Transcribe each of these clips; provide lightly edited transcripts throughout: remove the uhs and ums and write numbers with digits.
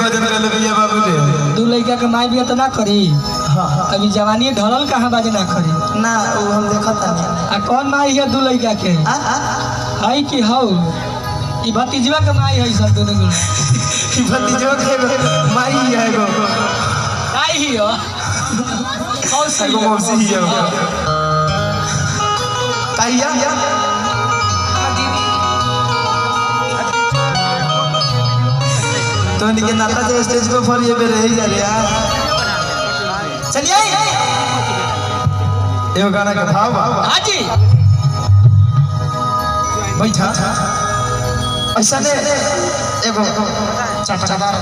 भजन कर ले भैया बाबू रे। दू लड़का के माई भी तो ना करी। हां अभी जवानी ढलल कहां बाजे ना करी ना वो हम देखता नहीं। आ कौन माई है दू लड़का के हाय की हौ ई भतीजवा के माई है सब दोनों गुण ई भतीजवा के माई है गो काई ही हो मौसी गो मौसी है ताइया तो इनके नाता जो स्टेज पे फॉर ये पे रह जा रहे यार। चलिए ये गाना का भाव हां जी बैठा ऐसा ने एगो चटचदार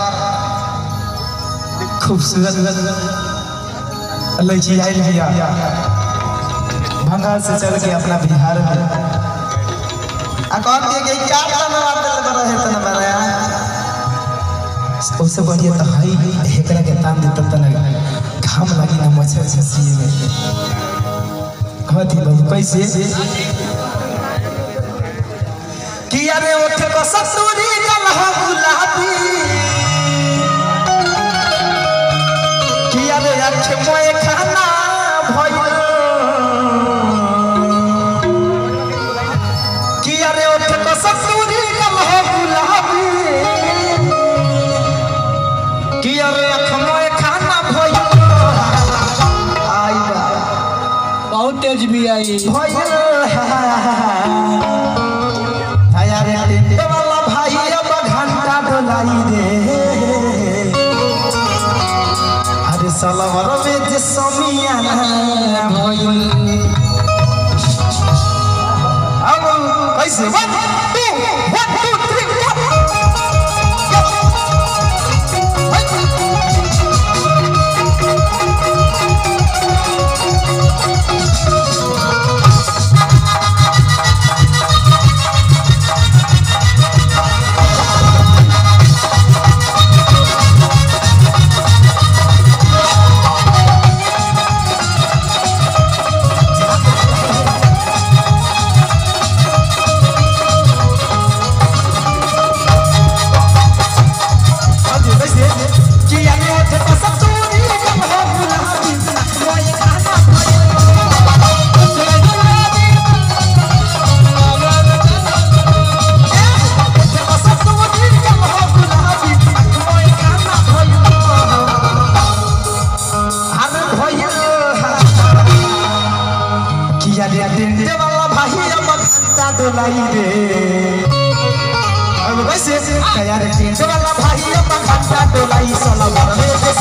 खूबसूरत लड़की आई भैया बंगाल से चल के अपना बिहार में आ कहती है कि क्या करना दिल बड़ा है तना बड़ा उससे बढ़िया तो हाई हेकरा के तान देता तना घाम लगी ना मच्छर छसी में कहती बाबू कैसे कि अरे उठ को ससुरी गल हो गुलाबी कि अरे आँख मोए खाना भइल कि अरे उठ को ससुरी गल हो गुलाबी कि अरे आँख मोए खाना भइल आई बहुत तेज भी आई भइल वाला भाई अब घंटा डोलाई रे अरे सलवर में जे समियाना भइल अब कैसे 1 2 3 डोलाई रे अब कैसे तैयार टेंट वाला भाई अब घंटा डोलाई सलवर में जे